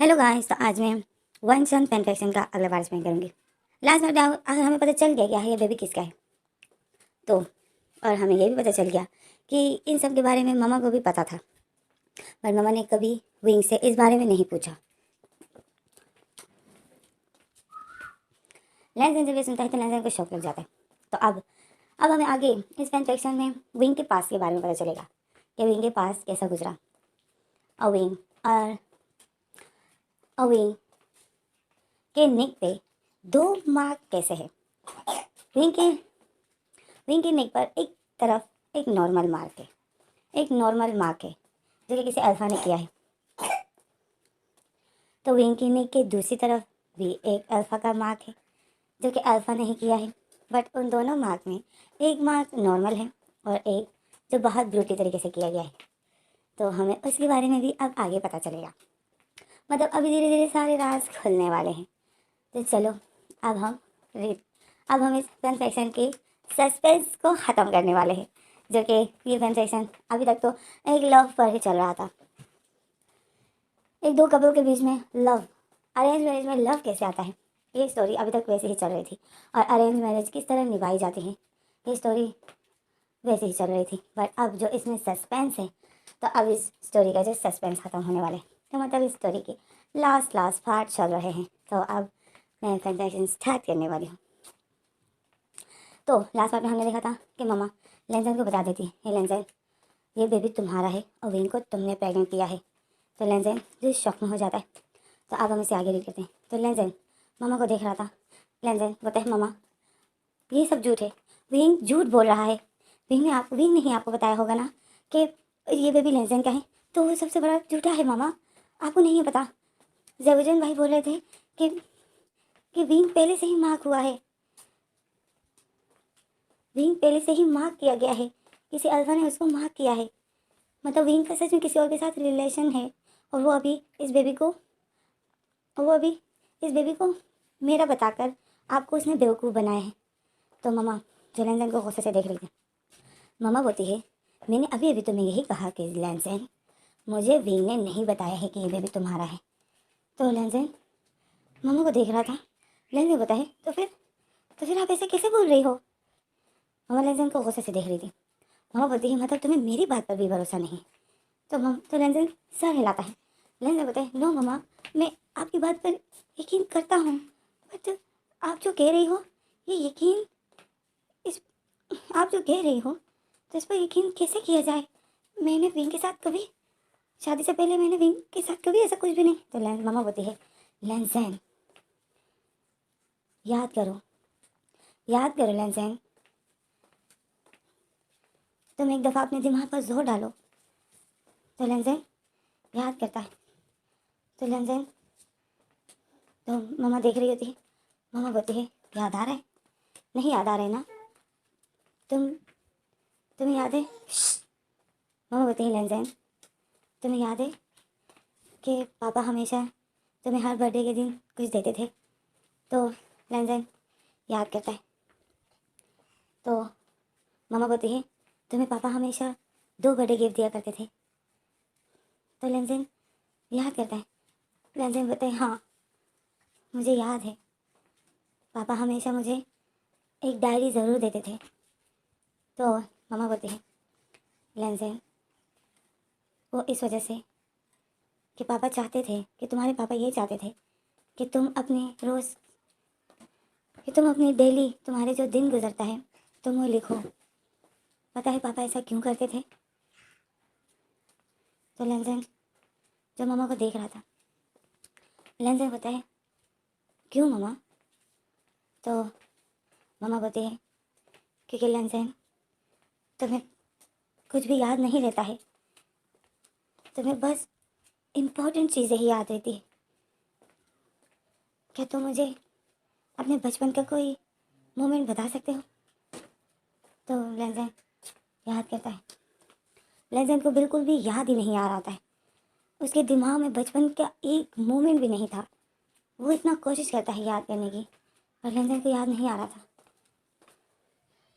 Hello guys, तो आज मैं वन सन फैन फैक्शन का अगला पार्ट एक्सप्लेन करूँगी। लास्ट में हमें पता चल गया कि ये बेबी किसका है। तो और हमें ये भी पता चल गया कि इन सब के बारे में ममा को भी पता था, पर ममा ने कभी विंग से इस बारे में नहीं पूछा। लैंसन जब ये सुनता है तो लैंसन को शौक लग जाता है। तो अब हमें आगे इस फैन फैक्शन में विंग के पास के बारे में पता चलेगा कि विंग के पास कैसा गुजरा। और विंग के निक पे 2 मार्क कैसे है। विंग के विंग के नेक पर एक तरफ एक नॉर्मल मार्क है, एक नॉर्मल मार्क है जो कि किसी अल्फा ने किया है। तो विंग के नेक के दूसरी तरफ भी एक अल्फा का मार्क है जो कि अल्फा ने ही किया है। बट उन दोनों मार्क में एक मार्क नॉर्मल है और एक जो बहुत ब्रूटी तरीके से किया गया है। तो हमें उसके बारे में भी अब आगे पता चलेगा। मतलब अभी धीरे धीरे सारे राज खुलने वाले हैं। तो चलो अब हम इस फैन सेक्शन के सस्पेंस को ख़त्म करने वाले हैं, जो कि ये फैन सेक्शन अभी तक तो एक लव पर ही चल रहा था। एक दो कपलों के बीच में लव, अरेंज मैरिज में लव कैसे आता है, ये स्टोरी अभी तक वैसे ही चल रही थी। और अरेंज मैरिज किस तरह निभाई जाती है, ये स्टोरी वैसे ही चल रही थी। बट अब जो इसमें सस्पेंस है, तो अब इस स्टोरी का जो सस्पेंस ख़त्म होने वाला है। तो मतलब इस स्टोरी के लास्ट पार्ट चल रहे हैं। तो अब मैं फैन सेक्शन स्टार्ट करने वाली हूँ। तो लास्ट पार्ट में हमने देखा था कि ममा लेंजन को बता देती है, हे लेंजन, ये बेबी तुम्हारा है और विंग को तुमने प्रेग्नेंट किया है। तो लेंजन जो शॉक में हो जाता है। तो अब हम इसे आगे रीड करते हैं। तो लेंजन ममा को देख रहा था। लेंजन बोलता है, ममा ये सब झूठ है, विंग झूठ बोल रहा है। विंग ने ही आपको बताया होगा ना कि ये बेबी लेंजन का है। तो वो सबसे बड़ा झूठा है ममा, आपको नहीं पता। जेवजन भाई बोल रहे थे कि विंग पहले से ही मार्क हुआ है, विंग पहले से ही मार्क किया गया है, किसी अल्फा ने उसको मार्क किया है। मतलब विंग का सच में किसी और के साथ रिलेशन है और वो अभी इस बेबी को मेरा बताकर आपको उसने बेवकूफ़ बनाया है। तो ममा जो लैंसन को गुस्से से देख रही थी, ममा बोलती है, मैंने अभी अभी तुम्हें यही कहा कि लैंसन, मुझे विंग ने नहीं बताया है कि ये बेबी तुम्हारा है। तो लैंसन ममा को देख रहा था। लैंसन बताए, तो फिर आप ऐसे कैसे बोल रही हो। ममा लैंसन को गुस्से से देख रही थी। ममा बोलती है, मतलब तुम्हें मेरी बात पर भी भरोसा नहीं। तो लेंजन सर हिलाता है। लेंजन बोलता है, नो ममा, मैं आपकी बात पर यकीन करता हूँ, बट आप जो कह रही हो ये यकीन इस आप जो कह रही हो तो इस पर यकीन कैसे किया जाए। मैंने विंग के साथ कभी शादी से पहले मैंने विंग के साथ कभी ऐसा कुछ भी नहीं। तो ममा बोलती है, लेंजन याद करो लेंजन, तुम एक दफ़ा अपने दिमाग पर जोर डालो। तो लेंजन याद करता है। तो लेंजन तो ममा देख रही होती है। ममा बोलती है, याद आ रहा है, नहीं याद आ रहा है ना, तुम्हें याद है। ममा बोलती है, लेंजन तुम्हें याद है कि पापा हमेशा तुम्हें हर बर्थडे के दिन कुछ देते थे। तो लेंजन याद करता है। तो ममा बोलती है, तुम्हें पापा हमेशा 2 बर्थडे गिफ्ट दिया करते थे। तो लेंजन याद करता है। लेंजन बोलते हैं, हाँ मुझे याद है, पापा हमेशा मुझे एक डायरी ज़रूर देते थे। तो ममा बोलती है, लेंजन वो इस वजह से कि पापा चाहते थे कि तुम्हारे पापा ये चाहते थे कि तुम अपनी डेली तुम्हारे जो दिन गुजरता है तुम वो लिखो। पता है पापा ऐसा क्यों करते थे। तो लेंजन जो ममा को देख रहा था, लेंजन बताए, क्यों ममा। तो ममा बोलती है, क्योंकि लेंजन तुम्हें कुछ भी याद नहीं रहता है, तुम्हें बस इम्पोर्टेंट चीज़ें ही याद रहती है। क्या तुम मुझे अपने बचपन का कोई मोमेंट बता सकते हो। तो लेंजन याद करता है। लेंजन को बिल्कुल भी याद ही नहीं आ रहा था। उसके दिमाग में बचपन का एक मोमेंट भी नहीं था। वो इतना कोशिश करता है याद करने की, पर लेंजन को याद नहीं आ रहा था।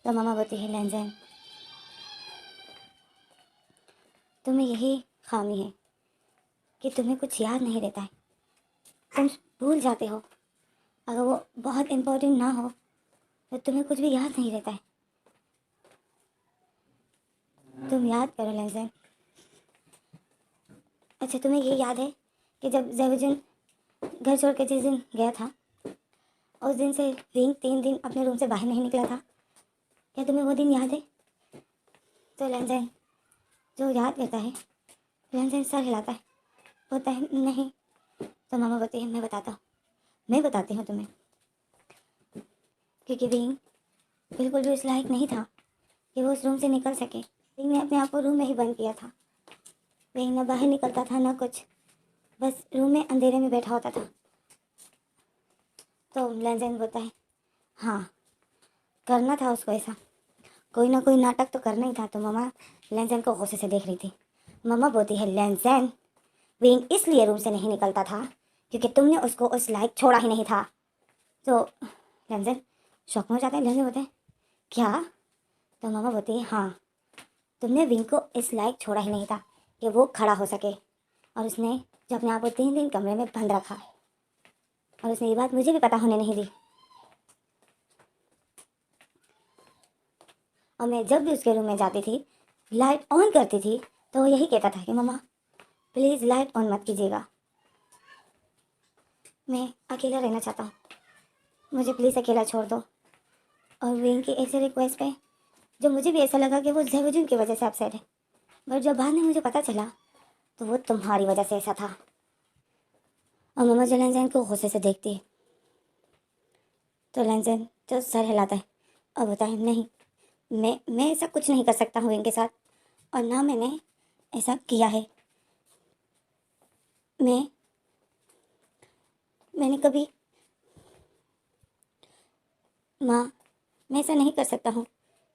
तो मामा बोलती है, लेंजन तुम्हें यही खामी है कि तुम्हें कुछ याद नहीं रहता है। तुम भूल जाते हो। अगर वो बहुत इम्पोर्टेंट ना हो तो तुम्हें कुछ भी याद नहीं रहता है। तुम याद करो लेंजन। अच्छा, तुम्हें ये याद है कि जब जैवुजिन घर छोड़ के जिस दिन गया था, उस दिन से विंग 3 दिन अपने रूम से बाहर नहीं निकला था। क्या तुम्हें वो दिन याद है? तो लेंजन जो याद करता है, लेंजन सर हिलाता है, बोलता है नहीं। तो मामा बोलती है मैं बताती हूँ तुम्हें, क्योंकि विंग बिल्कुल भी उस लायक नहीं था कि वो उस रूम से निकल सके। विंग ने अपने आप को रूम में ही बंद किया था। विंग ना बाहर निकलता था ना कुछ, बस रूम में अंधेरे में बैठा होता था। तो लेंजन बोलता है हाँ, करना था उसको ऐसा, कोई ना कोई नाटक तो करना ही था। तो मामा लेंजन को गुस्से से देख रही थी। मामा बोलती है लेंजन, विंग इसलिए रूम से नहीं निकलता था क्योंकि तुमने उसको उस लायक छोड़ा ही नहीं था। तो लेंजन शौक में हो जाता है। लेंजन बोलते हैं क्या? तो मामा बोलती है हाँ, तुमने विंग को इस लायक छोड़ा ही नहीं था कि वो खड़ा हो सके, और उसने जो अपने आप को 3 दिन कमरे में बंद रखा, और उसने ये बात मुझे भी पता होने नहीं दी। और मैं जब भी उसके रूम में जाती थी, लाइट ऑन करती थी, तो वो यही कहता था कि मम्मा प्लीज़ लाइट ऑन मत कीजिएगा, मैं अकेला रहना चाहता हूँ, मुझे प्लीज़ अकेला छोड़ दो। और विंग की ऐसे रिक्वेस्ट पे जो मुझे भी ऐसा लगा कि वो जैवुजिन की वजह से अपसेट है, बट जब बाद में मुझे पता चला तो वो तुम्हारी वजह से ऐसा था। और मम्मा जो लेंजन को गुस्से से देखती है, तो लेंजन जो सर हिलाता है और बोलता है नहीं, मैं ऐसा कुछ नहीं कर सकता हूँ विंग के साथ, और ना मैंने ऐसा किया है। मैंने कभी माँ, मैं ऐसा नहीं कर सकता हूँ,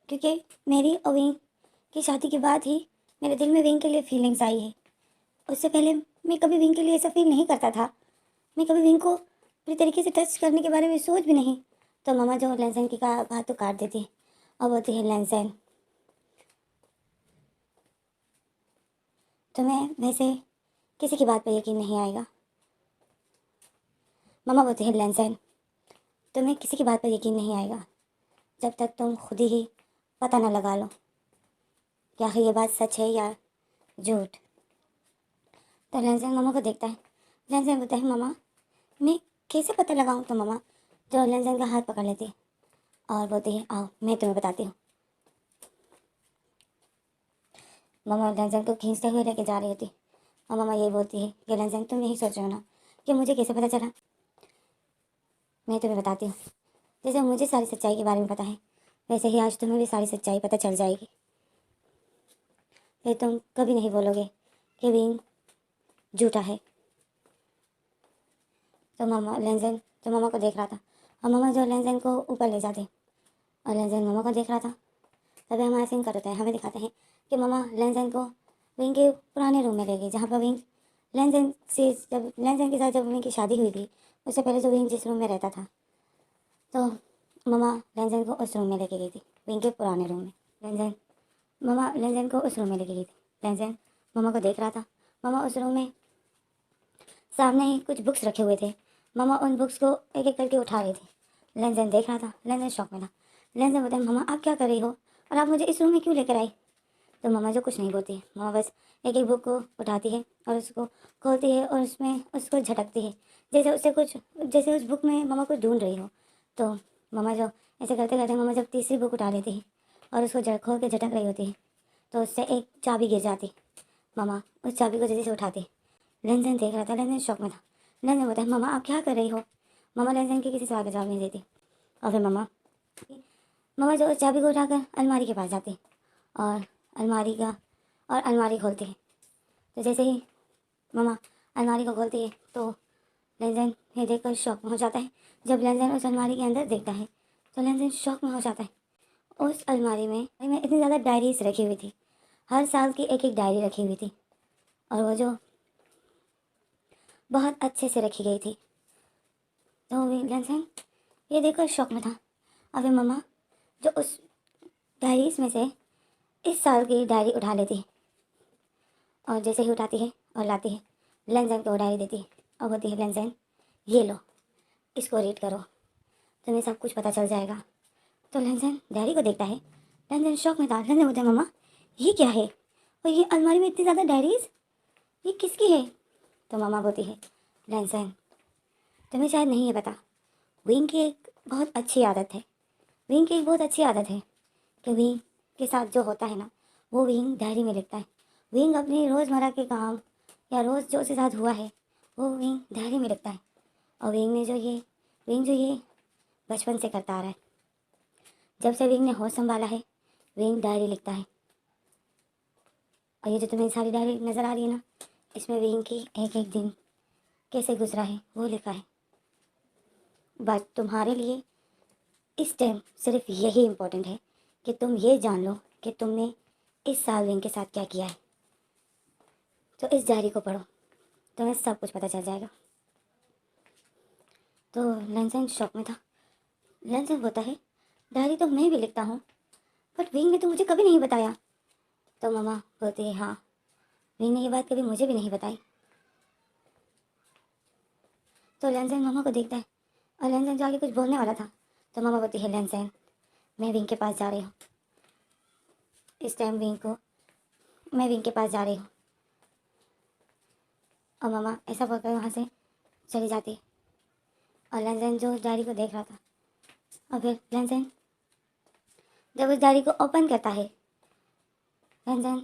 क्योंकि मेरी और विंग की शादी के बाद ही मेरे दिल में विंग के लिए फीलिंग्स आई है। उससे पहले मैं कभी विंग के लिए ऐसा फील नहीं करता था। मैं कभी विंग को पूरी तरीके से टच करने के बारे में सोच भी नहीं। तो मामा जो लेंसन की का बात तो काट देती है और बोलती है लेंसन, तुम्हें वैसे किसी की बात पर यकीन नहीं आएगा। मामा बोलती है लेंसन, तुम्हें किसी की बात पर यकीन नहीं आएगा जब तक तुम खुद ही पता ना लगा लो क्या ये बात सच है या झूठ। तो लेंसन मामा को देखता है। लेंसन बोलता है मामा, मैं कैसे पता लगाऊं? तो मामा जो लेंसन का हाथ पकड़ लेती है और बोलती है आओ मैं तुम्हें बताती हूँ। मामा लेंसन को खींचते हुए लेके जा रही होती और मामा ये बोलती है कि लेंसन तुम यही सोच रहे हो ना कि मुझे कैसे पता चला? मैं तुम्हें बताती हूँ। जैसे मुझे सारी सच्चाई के बारे में पता है, वैसे ही आज तुम्हें भी सारी सच्चाई पता चल जाएगी। फिर तुम कभी नहीं बोलोगे कि विंग झूठा है। तो मामा लेंसन जो मामा को देख रहा था, और मामा जो लेंसन को ऊपर ले जाते और लेंसन मामा को देख रहा था, तभी हमारा सीन कट होता है। हमें दिखाते हैं कि मामा लेंसन को विंग के पुराने रूम में ले गई, जहाँ पर विंग लेंसन से जब लेंसन के साथ जब विंग की शादी हुई थी, उससे पहले जो विंग जिस रूम में रहता था, तो मामा लेंसन को उस रूम में लेके गई थी, विंग के पुराने रूम में। लेंसन मामा लेंसन को उस रूम में लेके गई थी। लेंसन मामा को देख रहा था। मामा उस रूम में सामने ही कुछ बुक्स रखे हुए थे। मामा उन बुक्स को एक एक करके उठा रही थी। लेंसन देख रहा था। लेंसन शॉक में था। लेंसन बोलता है मामा आप क्या कर रही हो और आप मुझे इस रूम में क्यों लेकर आई? तो मामा जो कुछ नहीं बोलती है, मामा बस एक एक बुक को उठाती है और उसको खोलती है और उसमें उसको झटकती है, जैसे उससे कुछ, जैसे उस बुक में मामा कुछ ढूंढ रही हो। तो मामा जो ऐसे करते करते मामा जब तीसरी बुक उठा लेती है और उसको खोल के झटक रही होती है, तो उससे एक चाबी गिर जाती। मामा उस चाबी को जल्दी से उठाते। लेंसन देख रहा था। लेंसन शॉक में था। लेंसन बोलता है मामा आप क्या कर रही हो? मामा लेंसन की किसी सवाल का जवाब नहीं देती। और फिर मामा मामा जो उस चाबी को उठाकर अलमारी के पास जाती और अलमारी खोलती है। तो जैसे ही मामा अलमारी को खोलती है तो लेंसन ये देखकर शॉक में हो जाता है। जब लेंसन उस अलमारी के अंदर देखता है तो लेंसन शॉक में हो जाता है। उस अलमारी में इतनी ज़्यादा डायरीज रखी हुई थी, हर साल की एक एक डायरी रखी हुई थी, और वो जो बहुत अच्छे से रखी गई थी। तो लेंसन ये देखकर शॉक में था। और फिर मामा जो उस डायरीज में से इस साल की डायरी उठा लेती है, और जैसे ही उठाती है और लाती है, लेंसन को वो डायरी देती है और बोलती है लेंसन ये लो, इसको रीड करो, तुम्हें सब कुछ पता चल जाएगा। तो लहसन डैडी को देखता है। लहसन शौक में था। लहसन बोलते हैं मम्मा ये क्या है, और ये अलमारी में इतनी ज़्यादा डायरीज, ये किसकी है? तो मम्मा बोलती है लहसन तुम्हें शायद नहीं है पता, विंग की एक बहुत अच्छी आदत है, विंग की एक बहुत अच्छी आदत है कि विंग के साथ जो होता है ना वो विंग डायरी में लिखता है। विंग अपनी रोज़मर्रा के काम या रोज़ जो उसके साथ हुआ है वो विंग डायरी में लिखता है। और विंग जो ये बचपन से करता आ रहा है। जब से विंग ने होश संभाला है विंग डायरी लिखता है। और ये जो तुम्हें सारी डायरी नज़र आ रही है ना, इसमें विंग की एक एक दिन कैसे गुजरा है वो लिखा है। बट तुम्हारे लिए इस टाइम सिर्फ यही इम्पोर्टेंट है कि तुम ये जान लो कि तुमने इस साल विंग के साथ क्या किया है। तो इस डायरी को पढ़ो, तुम्हें सब कुछ पता चल जाएगा। तो लैंसन शॉक में था। लैंसन बोलता है डायरी तो मैं भी लिखता हूँ, बट विंग ने तो मुझे कभी नहीं बताया। तो मम्मा बोलती है हाँ, विंग ने ये बात कभी मुझे भी नहीं बताई। तो लैंसन मम्मा को देखता है और लैंसन जो आगे कुछ बोलने वाला था, तो मम्मा बोलती है लैंसन मैं विंग के पास जा रही हूँ, इस टाइम मैं विंग के पास जा रही हूँ। और मम्मा ऐसा बोलकर वहाँ से चली जाती है। और लैंसन जो उस डायरी को देख रहा था, और फिर लैंसन जब उस डायरी को ओपन करता है, लैंसन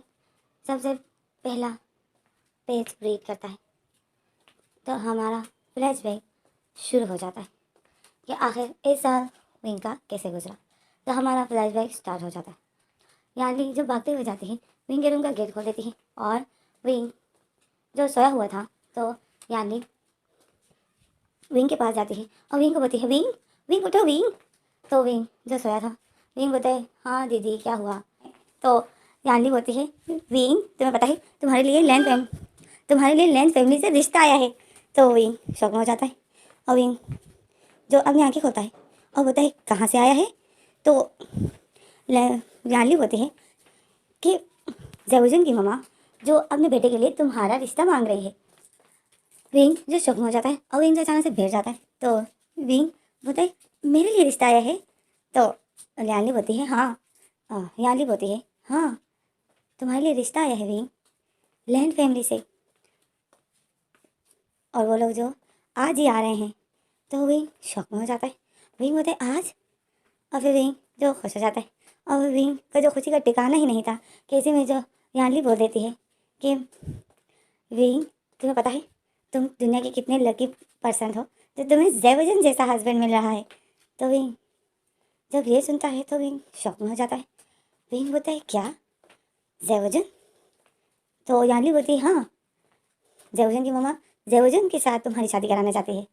सबसे पहला पेज रीड करता है। तो हमारा फ्लैशबैक शुरू हो जाता है कि आखिर इस साल विंग का कैसे गुजरा। तो हमारा फ्लैशबैक स्टार्ट हो जाता है। यानी जो भागते हुए जाती है विंग के रूम का गेट खोल देती है और विंग जो सोया हुआ था, तो यानी विंग के पास जाती है और विंग को बोलती है विंग विंग उठो विंग। तो विंग जो सोया था, विंग बोलता है हाँ दीदी क्या हुआ। तो यानी बोलती है विंग तुम्हें पता है तुम्हारे लिए लैंस फैमिली से रिश्ता आया है। तो विंग शौक में हो जाता है और विंग जो अपनी आंखें खोलता है और बोलता है कहाँ से आया है। तो यानी बोलती है कि जैवजन की मम्मा जो अपने बेटे के लिए तुम्हारा रिश्ता मांग रही है। विंग जो शौक में हो जाता है और विंग जो अचानक से बैठ जाता है। तो विंग बोलता है मेरे लिए रिश्ता आया है। तो यानी बोलती है हाँ, यानी बोलती है हाँ तुम्हारे लिए रिश्ता आया है विंग, लैंड फैमिली से, और वो लोग जो आज ही आ रहे हैं। तो विंग शौक में हो जाता है। विंग बोलते है आज, और फिर विंग जो खुश हो जाता है। और विंग का जो खुशी का ठिकाना ही नहीं था कि इसी में जो यानी बोल देती है कि विंग तुम्हें पता है तुम दुनिया के कितने लकी पर्सन हो जो तुम्हें जैवजन जैसा हस्बैंड मिल रहा है। तो विंग जब ये सुनता है तो विंग शौक में हो जाता है। विंग बोलता है क्या जैवजन। तो यानी बोलती है हाँ जैवजन की मम्मा जैवजन के साथ तुम्हारी शादी कराना चाहती है।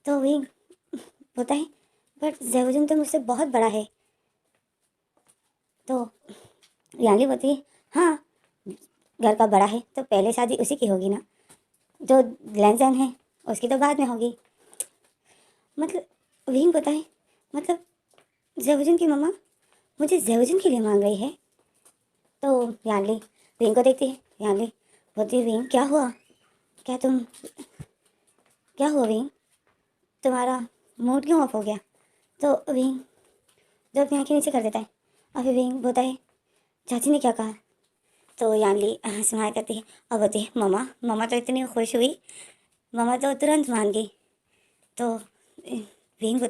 तो विंग बोलता है बट जैवजन तो मुझसे बहुत बड़ा है। तो यानी बोलती है हाँ घर का बड़ा है तो पहले शादी उसी की होगी ना, जो लैंसन है उसकी तो बाद में होगी। मतलब विंग पता है मतलब जैवजन की मम्मा मुझे जैवजन के लिए मांग रही है। तो यानली विंग को देखती है। यानली बोलती है विंग क्या हुआ, क्या हुआ विंग, तुम्हारा मूड क्यों ऑफ हो गया। तो विंग जो अपनी आँखें नीचे कर देता है और फिर विंग बोलता है चाची ने क्या कहा। तो यानली स्माइल करती है और बोलती है मम्मा तो इतनी खुश हुई, मम्मा तो तुरंत मान गई। तो विंग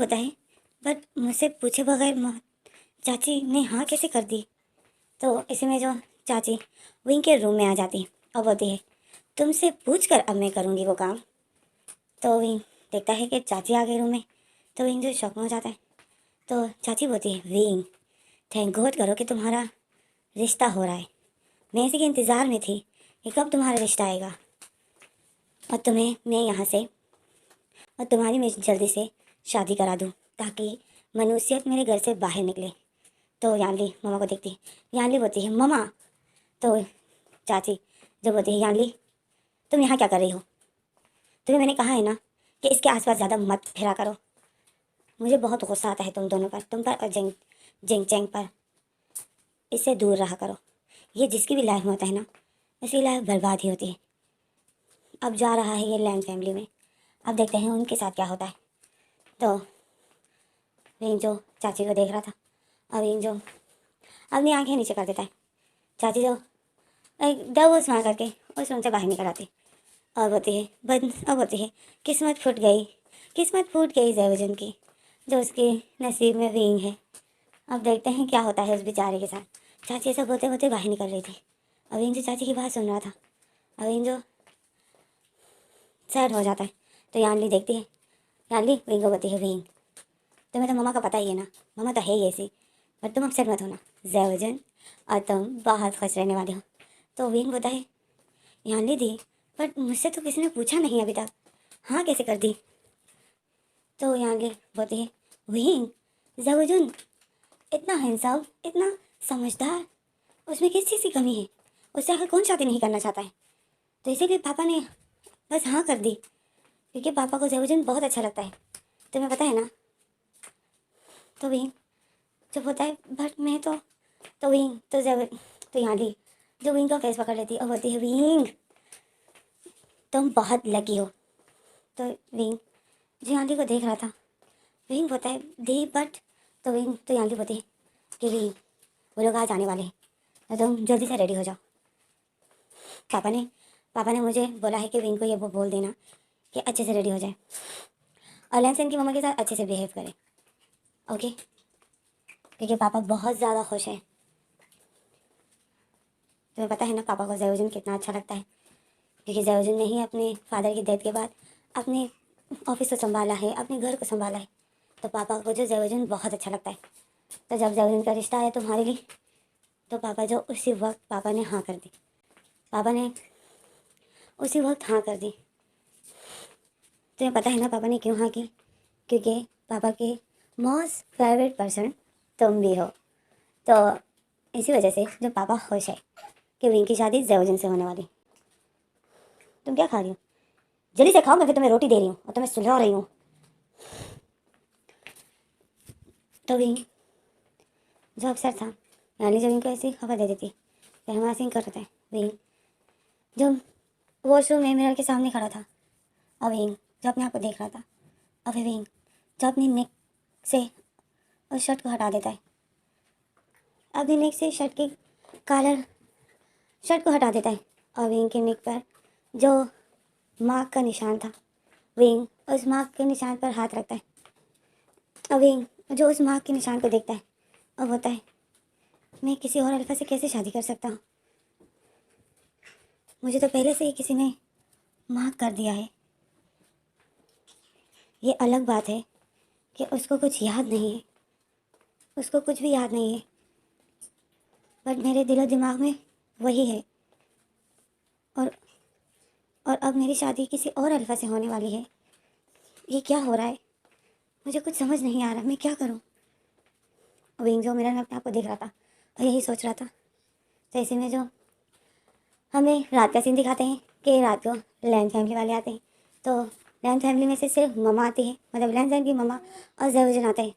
होता है बट मुझसे पूछे बगैर चाची ने हाँ कैसे कर दी। तो इसी में जो चाची विंग के रूम में आ जाती है और बोलती है तुमसे पूछ कर अब मैं करूँगी वो काम। तो विंग देखता है कि चाची आ गई रूम में। तो विंग जो शौक में हो जाता है। तो चाची बोलती है विंग थैंक गॉड करो कि तुम्हारा रिश्ता हो रहा है, मैं इसी के इंतज़ार में थी कि कब तुम्हारा रिश्ता आएगा और तुम्हें मैं यहाँ से और तुम्हारी मैं जल्दी से शादी करा दूँ ताकि मनुष्यत मेरे घर से बाहर निकले। तो यानली मम्मा को देखती है। यानली बोलती है मम्मा। तो चाची जो बोलती है यानली तुम यहाँ क्या कर रही हो, तुम्हें मैंने कहा है ना कि इसके आसपास ज़्यादा मत फिरा करो, मुझे बहुत गुस्सा आता है तुम पर और जेंग चेंग पर, इससे दूर रहा करो। ये जिसकी भी लाइफ में होता है ना इसकी लाइफ बर्बाद ही होती है। अब जा रहा है ये लैन फैमिली में। अब देखते हैं उनके साथ क्या होता है। तो विंग जो चाची को देख रहा था, अब विंग जो अपनी आंखें नीचे कर देता है। चाची जो एक डबल स्माइल करके उस रूम से बाहर निकल आती और बोलती है अब बोलती है किस्मत फूट गई ज़ेवजुन की, जो उसके नसीब में विंग है। अब देखते हैं क्या होता है उस बेचारे के साथ। चाची ऐसा बोलते बोलते बाहर निकल रही थी। अब विंग जो चाची की बात सुन रहा था। अब विंग जो सैड हो जाता है। तो यानली देखती है, यानली विंग को बोलती है, विंग तुम्हें तो मम्मा का पता ही है ना, मम्मा तो है ही ऐसी, पर तुम अपसेट मत होना ज़ेवजुन, और तुम बहुत खुश रहने वाले हो। तो विंग बोलता है, यानली दी, पर मुझसे तो किसी ने पूछा नहीं अभी तक, हाँ कैसे कर दी। तो यानली बोलती है, विंग ज़ेवजुन इतना हैंडसम, इतना समझदार, उसमें किस चीज़ की कमी है, उससे आखिर कौन शादी नहीं करना चाहता है। तो इसीलिए पापा ने बस हाँ कर दी, क्योंकि पापा को ज़ेवजुन बहुत अच्छा लगता है, तुम्हें पता है ना। तो विंग जब होता है बट मैं तो विंग तो यहाँ ली जो विंग का फेस पकड़ लेती है और बोलती है, विंग तुम बहुत लकी हो। तो विंग जो याली को देख रहा था, विंग बोलता है दी बट, तो विंग तो याली बोलती है कि विंग वो लोग आज आने वाले हैं, तो तुम जल्दी से रेडी हो जाओ। पापा ने मुझे बोला है कि विंग को ये वो बोल देना कि अच्छे से रेडी हो जाए और लैंसन की मम्मा के साथ अच्छे से बिहेव करे, ओके, क्योंकि पापा बहुत ज़्यादा खुश हैं। तुम्हें पता है ना पापा को ज़ेवजुन कितना अच्छा लगता है, क्योंकि ज़ेवजुन ने ही अपने फादर की डेथ के बाद अपने ऑफिस को संभाला है, अपने घर को संभाला है। तो पापा को जो ज़ेवजुन बहुत अच्छा लगता है। तो जब ज़ेवजुन का रिश्ता आया तुम्हारे लिए, तो पापा जो उसी वक्त पापा ने हाँ कर दी, पापा ने उसी वक्त हाँ कर दी। तुम्हें पता है ना पापा ने क्यों हाँ की, क्योंकि पापा के मोस्ट फेवरेट पर्सन तुम भी हो। तो इसी वजह से जो पापा खुश है कि विंग की शादी ज़ेवजुन से होने वाली। तुम क्या खा रही हो, जल्दी से खाओ, मैं फिर तुम्हें रोटी दे रही हूँ और तुम्हें सुलझा रही हूँ। तो विंग जो अफसर था, यानी जो विंग को ऐसी खबर दे देती कि हमारा सिंह कर रहा है। विंग जो वॉशरूम में मिरर के सामने खड़ा था, और विंग जो अपने आप को देख रहा था, और फिर विंग जो अपनी नेक से उस शर्ट को हटा देता है, अपनी नेक से शर्ट की कॉलर शर्ट को हटा देता है, और विंग के नेक पर जो मार्क का निशान था, विंग उस मार्क के निशान पर हाथ रखता है, और विंग जो उस मार्क के निशान को देखता है और बोलता है, मैं किसी और अल्फा से कैसे शादी कर सकता हूँ, मुझे तो पहले से ही किसी ने मार्क कर दिया है। ये अलग बात है कि उसको कुछ याद नहीं है, उसको कुछ भी याद नहीं है, बट मेरे दिलो दिमाग में वही है। और अब मेरी शादी किसी और अल्फा से होने वाली है। ये क्या हो रहा है, मुझे कुछ समझ नहीं आ रहा, मैं क्या करूं। विंग जो मिरर में अपने आप को देख रहा था और यही सोच रहा था। तो इसी में जो हमें रात का सीन दिखाते हैं कि रात को लैन फैमिली वाले आते हैं। तो लैन फैमिली में से सिर्फ मम्मा आती है, मतलब लैन फैमिली की मम्मा और ज़ेवजुन आते हैं।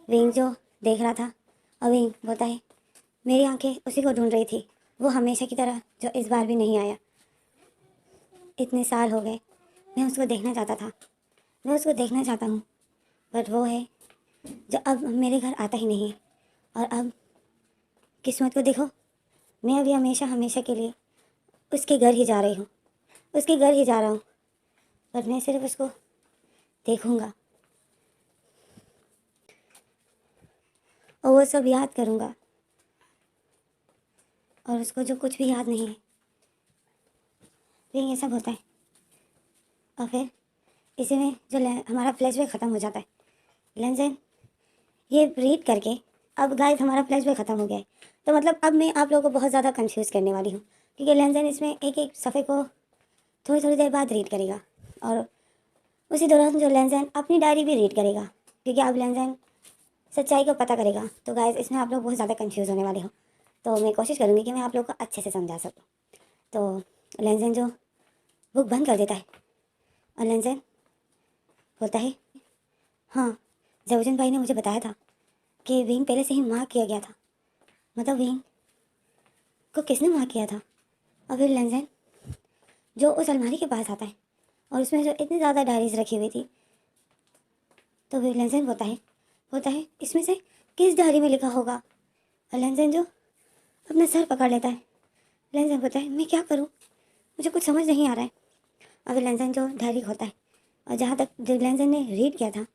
विंग जो देख रहा था और विंग बोलता है, मेरी आंखें उसी को ढूंढ रही थी, वो हमेशा की तरह जो इस बार भी नहीं आया। इतने साल हो गए, मैं उसको देखना चाहता था, मैं उसको देखना चाहता हूँ, बट वो है जो अब मेरे घर आता ही नहीं है। और अब किस्मत को देखो, मैं अभी हमेशा हमेशा के लिए उसके घर ही जा रही हूँ, उसके घर ही जा रहा हूँ, पर मैं सिर्फ उसको देखूँगा और वो सब याद करूँगा, और उसको जो कुछ भी याद नहीं है। फिर ये सब होता है और फिर इसी में जो हमारा फ्लैशबैक ख़त्म हो जाता है। लेंसन ये रीड करके अब गाइस हमारा फ्लैशबैक ख़त्म हो गया है। तो मतलब अब मैं आप लोगों को बहुत ज़्यादा कंफ्यूज करने वाली हूँ, क्योंकि लेंसन इसमें एक एक सफ़े को थोड़ी थोड़ी देर बाद रीड करेगा, और उसी दौरान जो लेंसन अपनी डायरी भी रीड करेगा, क्योंकि अब लेंसन सच्चाई को पता करेगा। तो गाइस इसमें आप लोग बहुत ज़्यादा कंफ्यूज होने वाले हो, तो मैं कोशिश करूँगी कि मैं आप लोग को अच्छे से समझा सकूँ। तो लेंसन जो बुक बंद कर देता है और लेंसन बोलता है, हाँ ज़ेवजुन भाई ने मुझे बताया था कि विंग पहले से ही मार्क किया गया था, मतलब विंग को किसने मार्क किया था। और फिर लेंसन जो उस अलमारी के पास आता है और उसमें जो इतनी ज़्यादा डायरीज रखी हुई थी, तो फिर लेंसन होता है इसमें से किस डायरी में लिखा होगा। और लेंसन जो अपना सर पकड़ लेता है। लेंसन होता है मैं क्या करूँ, मुझे कुछ समझ नहीं आ रहा है। और फिर लेंसन जो डायरी खोलता है और जहाँ तक जो लेंसन ने रीड किया था,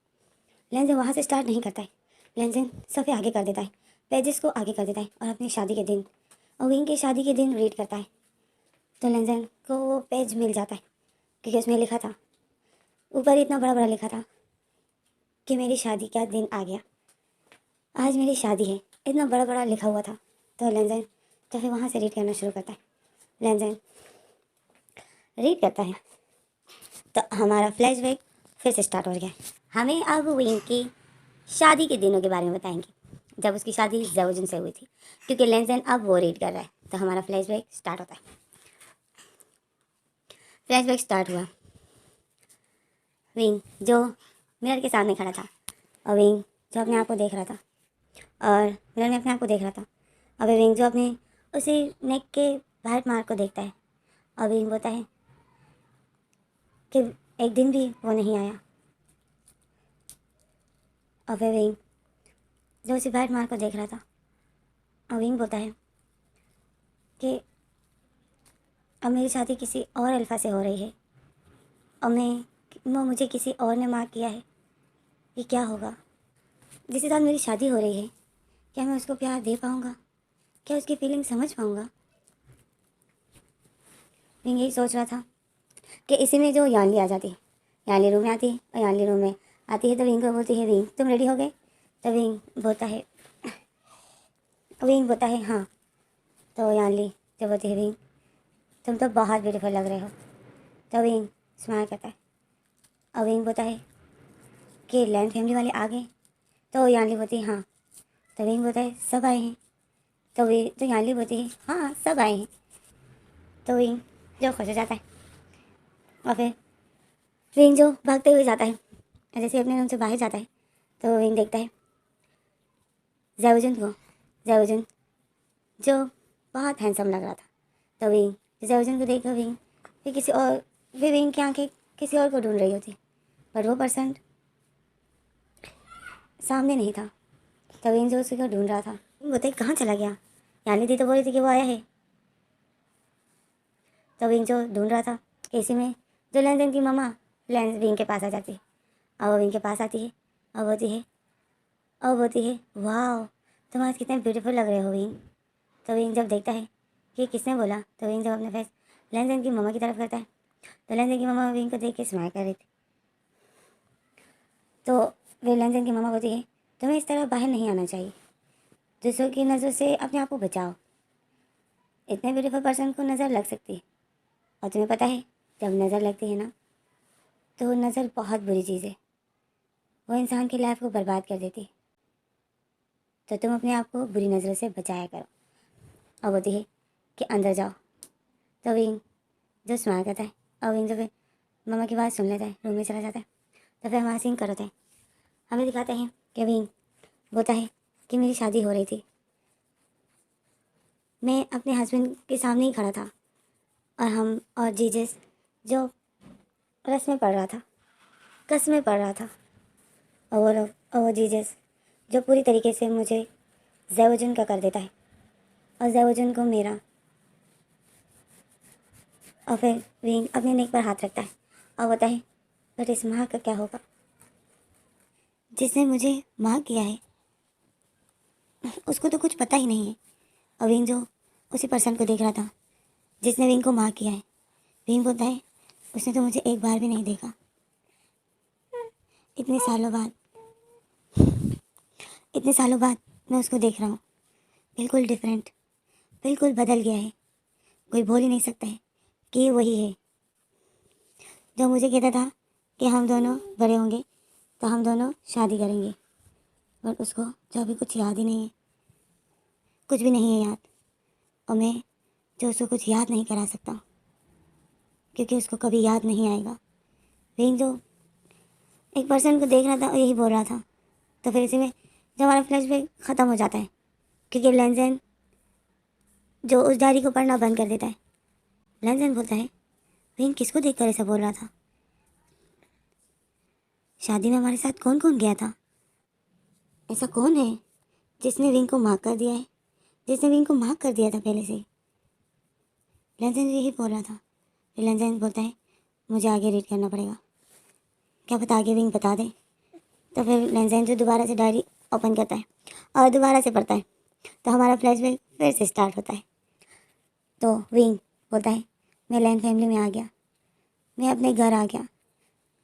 लेंसन वहाँ से स्टार्ट नहीं करता है। लेंसन सफ़े आगे कर देता है, पेजेस को आगे कर देता है और अपनी शादी के दिन और विंग की शादी के दिन रीड करता है। तो लेंसन को वो पेज मिल जाता है क्योंकि उसमें लिखा था, ऊपर इतना बड़ा बड़ा लिखा था कि मेरी शादी का दिन आ गया, आज मेरी शादी है, इतना बड़ा बड़ा लिखा हुआ था। तो लेंसन तो फिर वहाँ से रीड करना शुरू करता है। लेंसन रीड करता है तो हमारा फ्लैशबैक फिर से स्टार्ट हो गया। हमें अब विंग की शादी के दिनों के बारे में बताएंगे, जब उसकी शादी ज़ेवजुन से हुई थी, क्योंकि लेंसन अब वो रीड कर रहा है। तो हमारा फ्लैशबैक स्टार्ट होता है। फ्लैशबैक स्टार्ट हुआ। विंग जो मिरर के सामने खड़ा था और विंग जो अपने आप को देख रहा था और मिरर में अपने आप को देख रहा था। और विंग जो अपने उसी नेक के वाइट मार्क को देखता है और विंग बोलता है कि एक दिन भी वो नहीं आया। और फिर विंग जो उसी वाइट मार्क को देख रहा था और विंग बोलता है कि अब मेरी शादी किसी और अल्फ़ा से हो रही है और वो मुझे किसी और ने मार्क किया है। ये क्या होगा, जिसके साथ मेरी शादी हो रही है, क्या मैं उसको प्यार दे पाऊँगा, क्या उसकी फीलिंग समझ पाऊँगा। विंग यही सोच रहा था कि इसी में जो यानली आ जाती है, यानली रूम में आती है और यानली रूम में आती है तो विंग को बोलती है विंग तुम रेडी हो गए। तो विंग बोलता है हाँ। तो यानली जो बोलती है विंग तुम तो बहुत ब्यूटीफुल लग रहे हो। तो विंग स्माइल करता है और विंग बोलता है कि लैंड फैमिली वाले आ गए। तो यानली बोलती है हाँ। तो विंग बोलता है सब आए हैं। तो यानली बोलती है हाँ सब आए हैं। तो विंग जो खुश हो जाता है और फिर विंग जो भागते हुए जाता है, जैसे अपने रूम से बाहर जाता है तो विंग देखता है ज़ेवजुन जो बहुत हैंडसम लग रहा था। तो विंग ज़ेवजुन को देखकर फिर विंग की आंखें किसी और को ढूंढ रही होती, पर वो पर्सन सामने नहीं था। तो विंग जो उसी को ढूंढ रहा था, विंग बोलते कहाँ चला गया, यानी दी तो बोल रही थी कि वो आया है। तो विंग जो ढूंढ रहा था कि इसी में जो लेंसन की मम्मा विंग के पास आ जाती है और वो विंग के पास आती है और बोलती है वाह तुम आज कितने ब्यूटीफुल लग रहे हो विंग। तो विंग जब देखता है कि किसने बोला, तो विंग जब अपने फेस लेंसन की मम्मा की तरफ करता है तो लेंसन की मम्मा विंग को देख के स्माइल कर रही थी। तो वे लेंसन की मम्मा बोलती है तुम्हें इस तरह बाहर नहीं आना चाहिए, दूसरों की नज़र से अपने आप को बचाओ, इतने ब्यूटीफुल पर्सन को नज़र लग सकती है और तुम्हें पता है जब नज़र लगती है ना तो नज़र बहुत बुरी चीज़ है, वो इंसान की लाइफ को बर्बाद कर देती है। तो तुम अपने आप को बुरी नज़रों से बचाया करो। और बोलती है कि अंदर जाओ। तो विंग जो स्माइल करता है और विंग जो फिर मम्मा की बात सुन लेता है, रूम में चला जाता है। तो फिर हमारा सीन कर होता है, हमें दिखाते हैं कि विंग बोलता है कि मेरी शादी हो रही थी, मैं अपने हस्बैंड के सामने ही खड़ा था और जीजस जो रस्में पढ़ रहा था, कस्में पढ़ रहा था और वो जीजस जो पूरी तरीके से मुझे ज़ेवजुन का कर देता है और ज़ेवजुन को मेरा। और फिर विंग अपने नेक पर हाथ रखता है और बोलता है बट इस माँ का क्या होगा, जिसने मुझे माँ किया है उसको तो कुछ पता ही नहीं है। और विंग जो उसी पर्सन को देख रहा था जिसने विंग को माँ किया है, विंग बोलता है उसने तो मुझे एक बार भी नहीं देखा, इतने सालों बाद मैं उसको देख रहा हूँ, बिल्कुल डिफरेंट, बिल्कुल बदल गया है, कोई बोल ही नहीं सकता है कि ये वही है जो मुझे कहता था कि हम दोनों बड़े होंगे तो हम दोनों शादी करेंगे। बट उसको जो अभी कुछ याद ही नहीं है, कुछ भी नहीं है याद, और मैं जो उसको कुछ याद नहीं करा सकता क्योंकि उसको कभी याद नहीं आएगा। विंग जो एक पर्सन को देख रहा था और यही बोल रहा था। तो फिर इसी में जब हमारा फ्लैशबैक ख़त्म हो जाता है क्योंकि लेंसन जो उस डायरी को पढ़ना बंद कर देता है। लेंसन बोलता है विंग किसको देखकर ऐसा बोल रहा था? शादी में हमारे साथ कौन कौन गया था? ऐसा कौन है जिसने विंग को मार्क कर दिया है, जिसने विंग को मार्क कर दिया था पहले से? लेंजेन यही बोल रहा था। फिर लेंजेन बोलता है मुझे आगे रीड करना पड़ेगा, क्या पता आगे विंग बता दे। तो फिर लेंजेन जो दोबारा से डायरी ओपन करता है और दोबारा से पढ़ता है, तो हमारा फ्लैशबैक फिर से स्टार्ट होता है। तो विंग बोलता है मैं लैन फैमिली में आ गया, मैं अपने घर आ गया,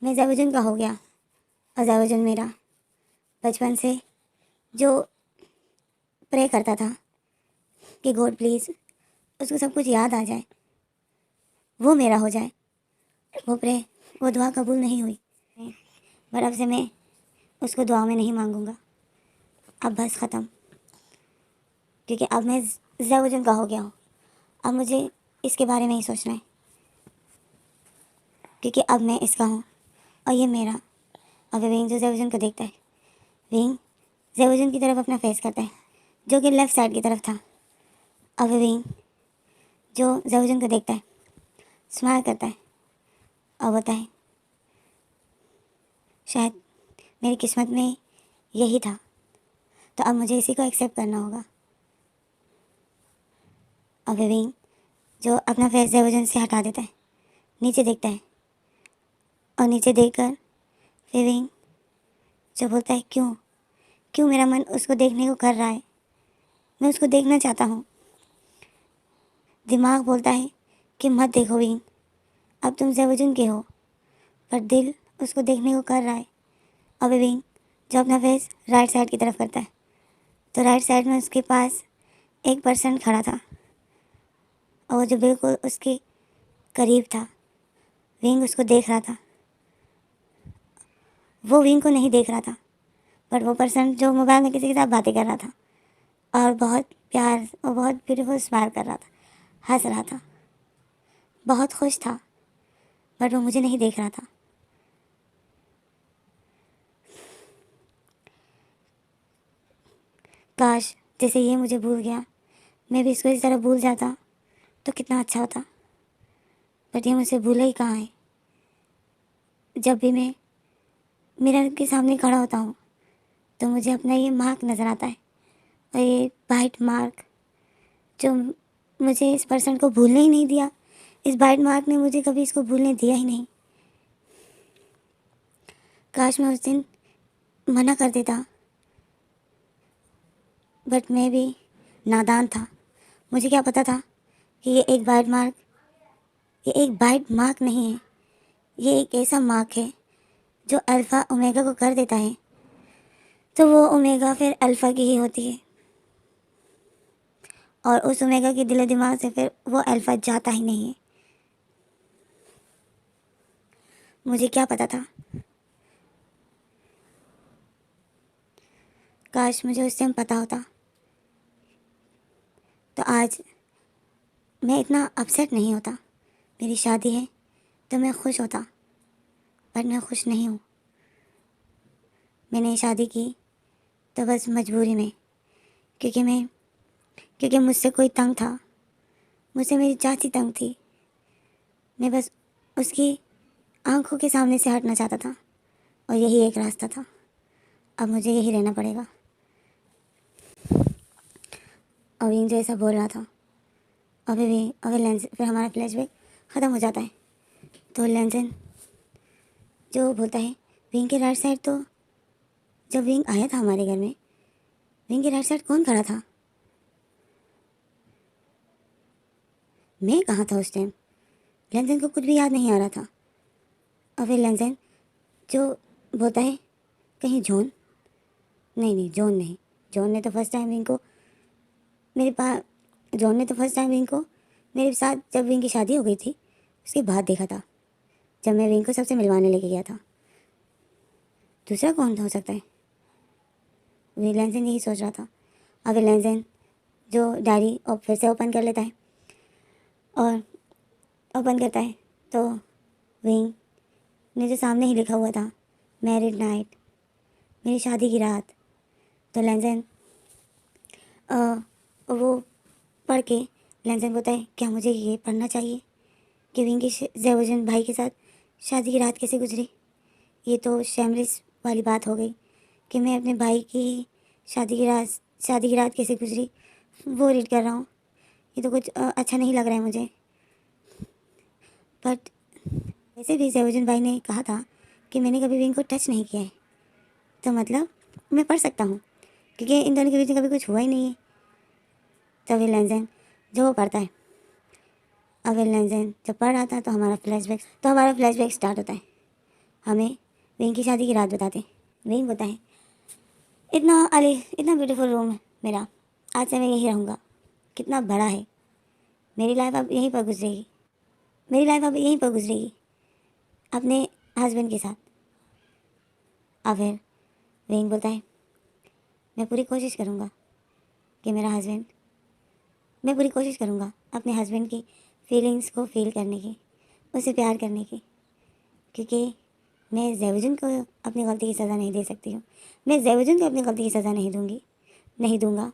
मैं ज़ैवुजुन का हो गया। और ज़ैवुजुन मेरा बचपन से जो प्रे करता था कि गॉड प्लीज़ उसको सब कुछ याद आ जाए, वो मेरा हो जाए, वो प्रे, वो दुआ कबूल नहीं हुई, पर अब से मैं उसको दुआ में नहीं मांगूंगा। अब बस ख़त्म, क्योंकि अब मैं ज़ैवुजुन का हो गया हूँ। अब मुझे इसके बारे में ही सोचना है, क्योंकि अब मैं इसका हूँ और ये मेरा। अब विंग जो ज़ैवुजुन को देखता है, विंग ज़ैवुजुन की तरफ अपना फेस करता है, जो कि लेफ़्ट साइड की तरफ था। अब विंग जो ज़ैवुजुन को देखता है, स्माइल करता है और बोलता है शायद मेरी किस्मत में यही था, तो अब मुझे इसी को एक्सेप्ट करना होगा। अब विंग जो अपना फेस ज़ैवुजुन से हटा देता है, नीचे देखता है और नीचे देखकर फिर विंग जो बोलता है क्यों क्यों मेरा मन उसको देखने को कर रहा है, मैं उसको देखना चाहता हूँ। दिमाग बोलता है कि मत देखो विंग, अब तुम ज़ैवुजुन के हो, पर दिल उसको देखने को कर रहा है। अब विंग जो अपना फेस राइट साइड की तरफ करता है, तो राइट साइड में उसके पास एक पर्सन खड़ा था और वो जो बिल्कुल उसके करीब था। विंग उसको देख रहा था, वो विंग को नहीं देख रहा था, पर वो पर्सन जो मोबाइल में किसी के साथ बातें कर रहा था और बहुत प्यार और बहुत ब्यूटीफुल स्माइल कर रहा था, हंस रहा था, बहुत खुश था, बट वो मुझे नहीं देख रहा था। काश जैसे ये मुझे भूल गया, मैं भी इसको इस तरह भूल जाता तो कितना अच्छा होता, बट ये मुझसे भूला ही कहाँ है। जब भी मैं मिरर के सामने खड़ा होता हूँ तो मुझे अपना ये मार्क नज़र आता है, और ये बाइट मार्क जो मुझे इस पर्सन को भूलने ही नहीं दिया। इस बाइट मार्क ने मुझे कभी इसको भूलने दिया ही नहीं। काश मैं उस दिन मना कर देता, बट मैं भी नादान था। मुझे क्या पता था कि ये एक बाइट मार्क नहीं है, ये एक ऐसा मार्क है जो अल्फ़ा ओमेगा को कर देता है, तो वो ओमेगा फिर अल्फ़ा की ही होती है, और उस ओमेगा के दिलो दिमाग से फिर वो अल्फ़ा जाता ही नहीं है। मुझे क्या पता था। काश मुझे उस टाइम पता होता तो आज मैं इतना अपसेट नहीं होता। मेरी शादी है तो मैं खुश होता, पर मैं खुश नहीं हूँ। मैंने शादी की तो बस मजबूरी में, क्योंकि मुझसे कोई तंग था, मुझसे मेरी चाची तंग थी। मैं बस उसकी आंखों के सामने से हटना चाहता था, और यही एक रास्ता था। अब मुझे यही रहना पड़ेगा। और विंग जो ऐसा बोल रहा था, अभी लेंस फिर हमारा फ्लैशबैक ख़त्म हो जाता है। तो लेंसन जो बोलता है विंग के राइट साइड, तो जब विंग आया था हमारे घर में, विंग के राइट साइड कौन खड़ा था? मैं कहाँ था उस टाइम? लेंसन को कुछ भी याद नहीं आ रहा था। और फिर लेंसन जो बोलता है कहीं जॉन? नहीं, जॉन नहीं। जॉन ने तो फर्स्ट टाइम विंग को मेरे पास जॉन ने तो फर्स्ट टाइम विंग को मेरे साथ जब विंग की शादी हो गई थी उसके बाद देखा था, जब मैं विंग को सबसे मिलवाने लेके गया था। दूसरा कौन हो सकता है? लेंसन यही सोच रहा था। अब लेंसन जो डायरी और फिर से ओपन कर लेता है और ओपन करता है, तो विंग ने जो सामने ही लिखा हुआ था मैरिड नाइट, मेरी शादी की रात, तो लेंसन वो पढ़ के लेंसन बोलता है क्या मुझे ये पढ़ना चाहिए? कि विंग की जैवुद्दीन भाई के साथ शादी की रात कैसे गुजरी। ये तो शैमलिस वाली बात हो गई कि मैं अपने भाई की शादी की रात कैसे गुजरी वो रीड कर रहा हूँ। ये तो कुछ अच्छा नहीं लग रहा है मुझे। बट वैसे भी जैवुद्दीन भाई ने कहा था कि मैंने कभी विंग को टच नहीं किया है, तो मतलब मैं पढ़ सकता हूँ क्योंकि इन दोनों के बीच में कभी कुछ हुआ ही नहीं है। तो विल लैंसन जो वो पढ़ता है, अब विल लैंसन जब पढ़ रहा था तो हमारा फ्लैशबैक स्टार्ट होता है। हमें विंग की शादी की रात बताते हैं। विंग होता है इतना ब्यूटीफुल रूम है मेरा, आज से मैं यहीं रहूँगा। कितना बड़ा है, मेरी लाइफ अब यहीं पर गुजरेगी, अपने हस्बैंड के साथ। अब फिर विंग बोलता है मैं पूरी कोशिश करूँगा अपने हस्बैंड की फीलिंग्स को फील करने की, उसे प्यार करने की, क्योंकि मैं जैवुद्दीन को अपनी गलती की सज़ा नहीं दे सकती हूँ। मैं जैवुद्दीन को अपनी गलती की सज़ा नहीं दूँगा।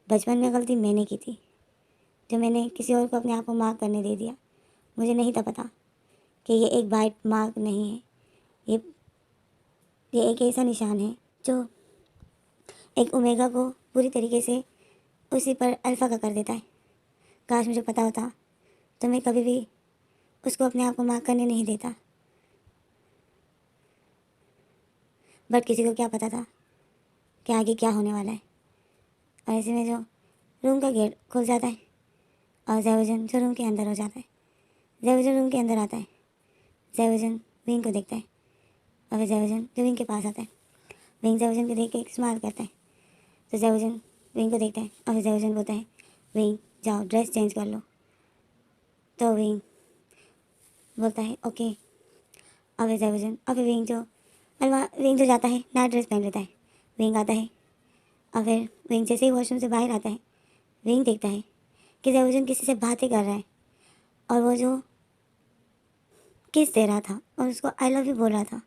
बचपन में गलती मैंने की थी, जो मैंने किसी और को अपने आप को मार्क करने दे दिया। मुझे नहीं था पता कि ये एक बाइट मार्क नहीं है, ये एक ऐसा निशान है जो एक ओमेगा को पूरी तरीके से उसी पर अल्फ़ा का कर देता है। काश मुझे पता होता तो मैं कभी भी उसको अपने आप को मार्क करने नहीं देता। बट किसी को क्या पता था कि आगे क्या होने वाला है। और ऐसे में जो रूम का गेट खुल जाता है और जैवुद्दीन जो रूम के अंदर हो जाता है, जैवुद्दीन रूम के अंदर आता है। जैवुद्दीन विंग को देखता है और फिर जैवुद्दीन जो विंग के पास आता है। विंग जैवुद्दीन को देख के एक स्माइल करता है। तो जैवुद्दीन विंग को देखता है और फिर जैवुद्दीन बोलता है विंग जाओ ड्रेस चेंज कर लो। तो विंग बोलता है ओके। और फिर जैवुद्दीन और फिर विंग जो जाता है नाइट ड्रेस पहन लेता है। विंग आता है और फिर विंग जैसे ही वॉशरूम से बाहर आता है, विंग देखता है कि जैवुद्दीन किसी से बातें कर रहा है और वो जो किस दे रहा था और उसको आई लव यू बोल रहा था।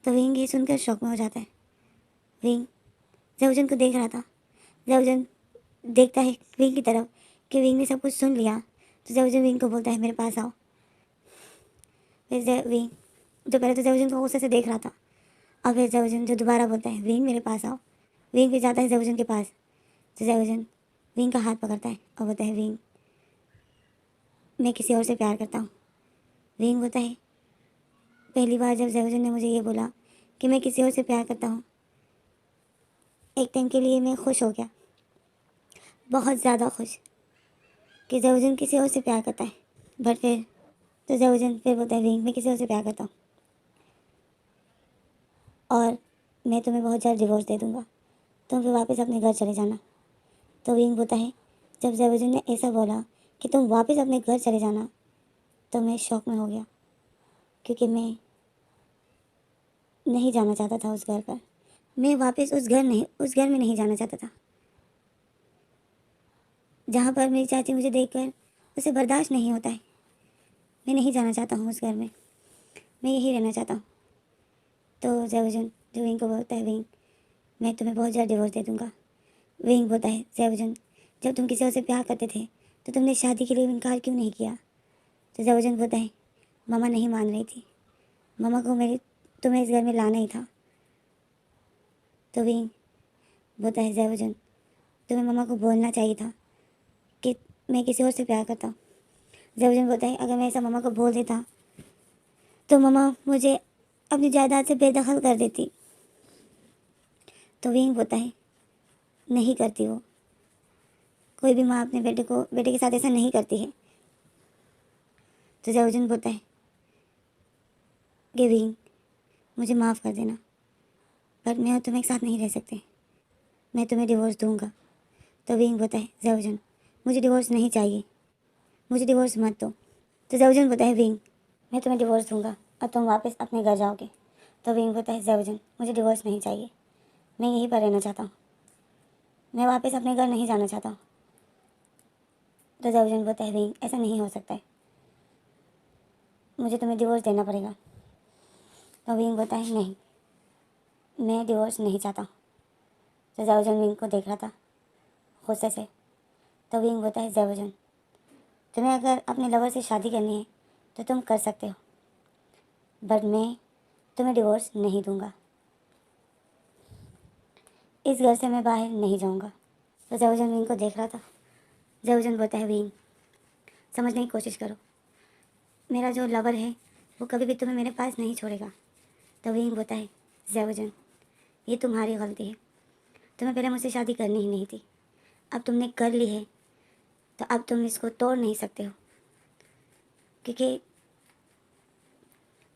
तो विंग ये सुनकर शॉक में हो जाता है। विंग जैवुद्दीन को देख रहा था। जैवुद्दीन देखता है विंग की तरफ कि विंग ने सब कुछ सुन लिया। तो जैवुद्दीन विंग को बोलता है मेरे पास आओ। फिर विंग जो पहले तो जैवुद्दीन को गुस्से से देख रहा था और फिर जैवुद्दीन जो दोबारा बोलता है विंग मेरे पास आओ। विंग भी जाता है जैवुद्दीन के पास। तो जैवुद्दीन विंग का हाथ पकड़ता है और बोलता है विंग मैं किसी और से प्यार करता हूँ। विंग बोलता है पहली बार जब जैवुद्दीन ने मुझे ये बोला कि मैं किसी और से प्यार करता हूँ, एक टाइम के लिए मैं खुश हो गया, बहुत ज़्यादा खुश कि जैवुद्दीन किसी और से प्यार करता है। बट फिर तो जैवुद्दीन फिर बोलता है विंग मैं किसी और से प्यार करता हूँ और मैं तुम्हें बहुत जल्द डिवोर्स दे दूँगा, तुम फिर वापस अपने घर चले जाना। तो विंग बोलता है जब जैवुद्दीन ने ऐसा बोला कि तुम वापस अपने घर चले जाना तो मैं शॉक में हो गया, क्योंकि मैं नहीं जाना चाहता था उस घर पर। मैं वापस उस घर में नहीं जाना चाहता था जहाँ पर मेरी चाची मुझे देखकर उसे बर्दाश्त नहीं होता है। मैं नहीं जाना चाहता हूँ उस घर में, मैं यहीं रहना चाहता हूँ। तो जैवुद्दीन जो विंग को बोलता है विंग मैं तुम्हें बहुत जल्द डिवोर्स दे दूँगा। विंग बोलता है जैवुद्दीन जब तुम किसी और से प्यार करते थे तो तुमने शादी के लिए इनकार क्यों नहीं किया। तो जैवुद्दीन बोलता है मामा नहीं मान रही थी, मामा को तुम्हें इस घर में लाना ही था। तो विंग बोलता है जैवुद्दीन तुम्हें मामा को बोलना चाहिए था कि मैं किसी और से प्यार करता हूँ। जैवुद्दीन बोलता है अगर मैं ऐसा मामा को बोल देता तो मामा मुझे अपनी जायदाद से बेदखल कर देती। तो विंग बोलता है नहीं करती वो, कोई भी माँ अपने बेटे के साथ ऐसा नहीं करती है। तो जैवुद्दीन बोलता है कि विंग मुझे माफ़ कर देना, पर मैं और तुम एक साथ नहीं रह सकते, मैं तुम्हें डिवोर्स दूंगा। तो विंग बोलता है जैवुद्दीन मुझे डिवोर्स नहीं चाहिए, मुझे डिवोर्स मत दो। तो जैवुद्दीन बोलता है विंग मैं तुम्हें डिवोर्स दूंगा और तुम वापस अपने घर जाओगे। तो विंग बोलता है जैवुद्दीन मुझे डिवोर्स नहीं चाहिए, मैं यहीं पर रहना चाहता हूँ, मैं वापस अपने घर नहीं जाना चाहता हूँ। तो जैवुद्दीन बोलता है विंग ऐसा नहीं हो सकता है, मुझे तुम्हें डिवोर्स देना पड़ेगा। तो विंग बोलता है नहीं, मैं डिवोर्स नहीं चाहता। तो जैवुद्दीन विंग को देख रहा था गुस्से से। तो विंग बोलता है जैवुद्दीन तुम्हें अगर अपने लवर से शादी करनी है तो तुम कर सकते हो, बट मैं तुम्हें डिवोर्स नहीं दूंगा। इस घर से मैं बाहर नहीं जाऊंगा। तो जयवजन विंग को देख रहा था। जयवजन बोलता है, विंग समझने की कोशिश करो, मेरा जो लवर है वो कभी भी तुम्हें मेरे पास नहीं छोड़ेगा। तो विंग बोलता है, जयवजन ये तुम्हारी गलती है, तुम्हें पहले मुझसे शादी करनी ही नहीं थी, अब तुमने कर ली है तो अब तुम इसको तोड़ नहीं सकते हो, क्योंकि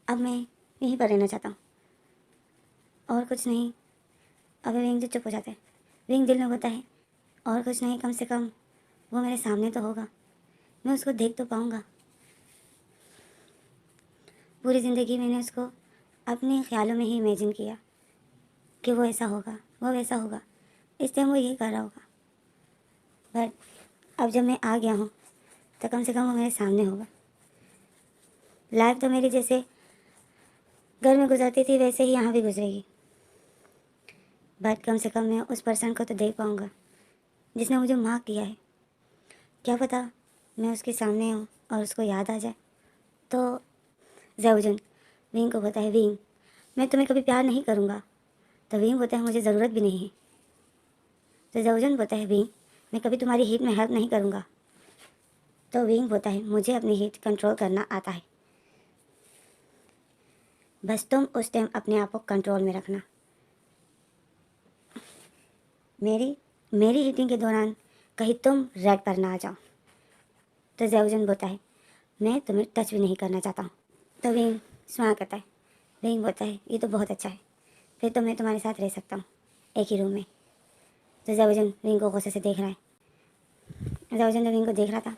अब मैं यहीं पर रहना चाहता हूँ और कुछ नहीं। अब विंग जो चुप हो जाता है। विंग दिल में होता है, और कुछ नहीं, कम से कम वो मेरे सामने तो होगा, मैं उसको देख तो पाऊँगा। पूरी ज़िंदगी मैंने उसको अपने ख्यालों में ही इमेजिन किया कि वो ऐसा होगा, वो वैसा होगा, इस टाइम वो ये कर रहा होगा, बट अब जब मैं आ गया हूँ तो कम से कम वो मेरे सामने होगा। लाइफ तो मेरी जैसे घर में गुजरती थी वैसे ही यहाँ भी गुजरेगी, बट कम से कम मैं उस पर्सन को तो देख पाऊँगा जिसने मुझे माफ़ किया है। क्या पता मैं उसके सामने हूँ और उसको याद आ जाए। तो जयवजन विंग को बोलता है, विंग मैं तुम्हें कभी प्यार नहीं करूँगा। तो विंग बोलता है, मुझे ज़रूरत भी नहीं है। तो जयवजन बोलता है, विंग मैं कभी तुम्हारी हीट में हेल्प नहीं करूँगा। तो विंग बोलता है, मुझे अपनी हीट कंट्रोल करना आता है, बस तुम उस टाइम अपने आप को कंट्रोल में रखना। मेरी मेरी हीटिंग के दौरान कहीं तुम रेड पर ना आ जाओ। तो जयवजन बोलता है, मैं तुम्हें टच भी नहीं करना चाहता हूँ। तो विंग स्माइल करता है। विंग बोलता है, ये तो बहुत अच्छा है, फिर तो मैं तुम्हारे साथ रह सकता हूँ एक ही रूम में। तो जयवजन विंग को गुस्से से देख रहा है। जयवजन जो विंग को देख रहा था,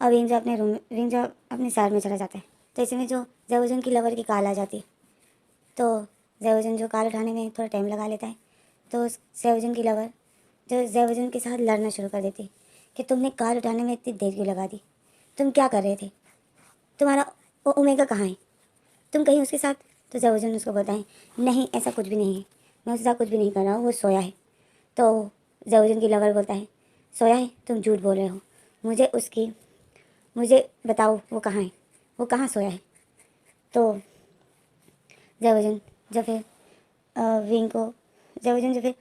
और विंग जो अपने साइड में चला जाता है। तो इसमें जो जयवजन की लवर की कॉल आ जाती है, तो जयवजन जो कॉल उठाने में थोड़ा टाइम लगा लेता है। तो जयवजन की लवर जो जयवजन के साथ लड़ना शुरू कर देती है कि तुमने कॉल उठाने में इतनी देर क्यों लगा दी, तुम क्या कर रहे थे, तुम्हारा ओमेगा कहाँ है, तुम कहीं उसके साथ। तो जयवजन उसको बोलता है, नहीं ऐसा कुछ भी नहीं है, मैं उसके साथ कुछ भी नहीं कर रहा हूँ, वो सोया है। तो जयवजन की लवर बोलता है, सोया है, तुम झूठ बोल रहे हो, मुझे बताओ वो कहाँ है, वो कहाँ सोया है। तो जयवजन जो फिर विंग को जयवजन जो फिर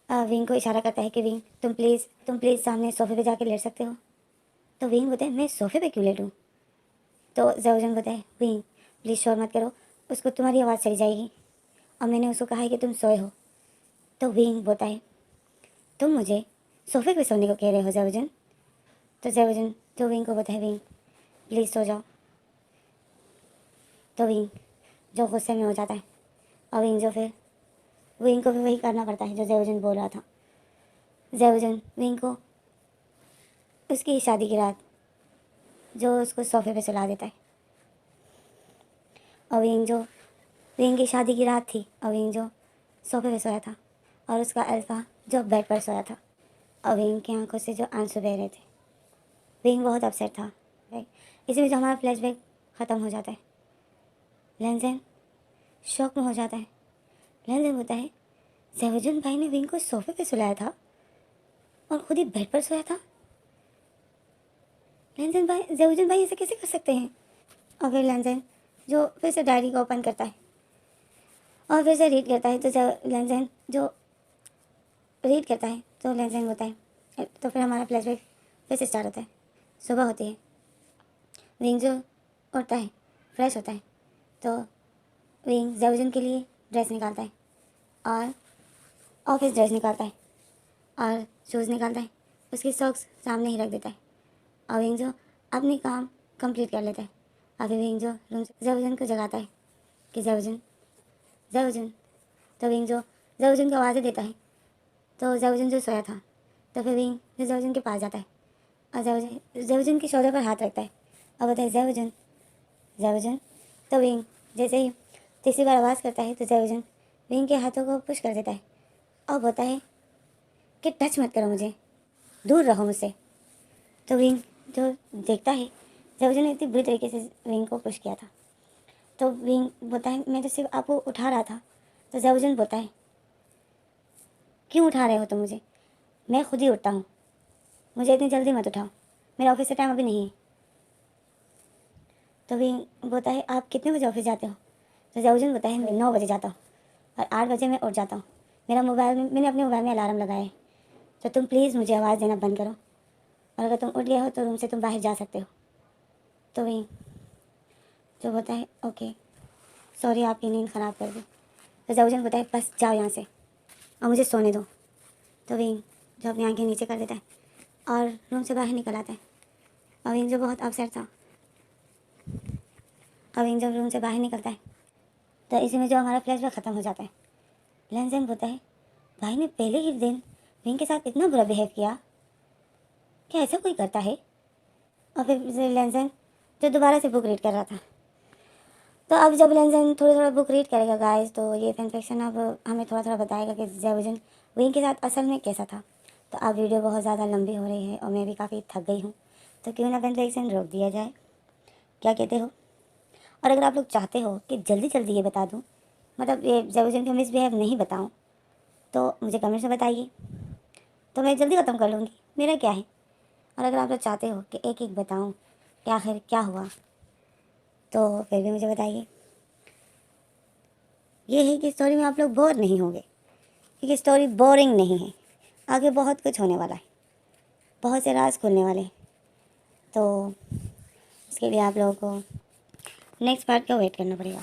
विंग को इशारा करता है कि विंग तुम प्लीज़ सामने सोफे पे जाके लेट सकते हो। तो विंग बोलता है, मैं सोफे पे क्यों लेटूँ। तो जयवजन बोलता है, विंग प्लीज़ शोर मत करो, उसको तुम्हारी आवाज़ चली जाएगी, और मैंने उसको कहा है कि तुम सोए हो। तो विंग बोलता है, तुम मुझे सोफे पे सोने को कह रहे हो जयवजन। तो जयवजन तो विंग को बोलता है, विंग प्लीज़ सो जाओ। तो विंग जो गुस्से में हो जाता है, और विंग को भी वही करना पड़ता है जो जयवजन बोल रहा था। जयवजन विंग को उसकी शादी की रात जो उसको सोफे पे सुला देता है, और विंग की शादी की रात थी, और विंग जो सोफे पे सोया था, और उसका अल्फा जो बेड पर सोया था, और विंग की आंखों से जो आंसू बह रहे थे। विंग बहुत अपसेट था। इसी वजह हमारा फ्लैशबैक ख़त्म हो जाता है। लेंजन शौक में हो जाता है। लेंजन होता है, जयवजन भाई ने विंग को सोफे पे सुलाया था और खुद ही बेड पर सोया था। जयवजन भाई ऐसे कैसे कर सकते हैं। और फिर लेंजन जो फिर से डायरी को ओपन करता है और फिर से रीड करता है। तो लेंजन जो रीड करता है तो लेंजन होता है, तो फिर हमारा फ्लैशबैक फिर से स्टार्ट होता है। सुबह होती है, विंग जो उठता है, फ्रेश होता है, तो विंग जयवजन के लिए ड्रेस निकालता है और ऑफिस ड्रेस निकालता है और शूज़ निकालता है, उसकी सॉक्स सामने ही रख देता है, और विंग जो अपनी काम कंप्लीट कर लेता है। और फिर विंग जो रूम से जयवजन को जगाता है कि जयवजन जयवजन। तो विंग जो जयवजन को आवाज़ें देता है, तो जयवजन जो सोया था, तो फिर विंग जो जयवजन के पास जाता है और जयवजन के शोल्डर पर हाथ रखता है और बोलता है, जयवजन जयवजन। तो विंग जैसे ही तीसरी बार आवाज़ करता है तो जयवजन विंग के हाथों को पुश कर देता है और बोलता है कि टच मत करो मुझे, दूर रहो मुझसे। तो विंग जो देखता है, जयवजन ने इतनी बुरी तरीके से विंग को पुश किया था। तो विंग बोलता है, मैं तो सिर्फ आपको उठा रहा था। तो जयवजन बोलता है, क्यों उठा रहे हो तुम मुझे, मैं खुद ही उठता हूँ, मुझे इतनी जल्दी मत उठाओ, मेरा ऑफिस से टाइम अभी नहीं है। तो भी बोलता है आप कितने बजे ऑफिस जाते हो? तो जयवजन बोलता है मैं 9 बजे जाता हूँ और 8 बजे मैं उठ जाता हूँ। मैंने अपने मोबाइल में अलार्म लगाया है, तो तुम प्लीज़ मुझे आवाज़ देना बंद करो, और अगर तुम उठ गए हो तो रूम से तुम बाहर जा सकते हो। तो वही जो बोलता है ओके सॉरी आपकी नींद ख़राब कर दी। तो जयवजन बोलता है बस जाओ यहाँ से और मुझे सोने दो। तो वही जो अपनी आंखें नीचे कर देता है और रूम से बाहर निकल आता है। और विंग जो बहुत अपसेट था, और विंग जब रूम से बाहर निकलता है तो इसी में जो हमारा फ्लैशबैक ख़त्म हो जाता है। लेंसेन बोलता है भाई ने पहले ही दिन विंग के साथ इतना बुरा बिहेव किया, क्या ऐसा कोई करता है? और फिर लेंसेन जो दोबारा से बुक रीड कर रहा था, तो अब जब लेंसेन थोड़ा थोड़ा बुक रीड करेगा गाइस, तो ये फैन फिक्शन अब हमें थोड़ा थोड़ा बताएगा कि जयवजन विंग के साथ असल में कैसा था। तो अब वीडियो बहुत ज़्यादा लंबी हो रही है और मैं भी काफ़ी थक गई हूँ, तो क्यों ना फैन फिक्शन रोक दिया जाए, क्या कहते हो? और अगर आप लोग चाहते हो कि जल्दी जल्दी ये बता दूँ, मतलब ये जयवजन का मिसबिहेव नहीं बताऊँ, तो मुझे कमेंट्स में बताइए, तो मैं जल्दी ख़त्म कर लूँगी, मेरा क्या है। और अगर आप लोग चाहते हो कि एक एक बताऊँ कि आखिर क्या हुआ, तो फिर भी मुझे बताइए। ये है कि स्टोरी में आप लोग बोर नहीं होंगे, क्योंकि स्टोरी बोरिंग नहीं है, आगे बहुत कुछ होने वाला है, बहुत से राज खुलने वाले हैं। तो उसके लिए आप लोगों को नेक्स्ट पार्ट का वेट करना पड़ेगा।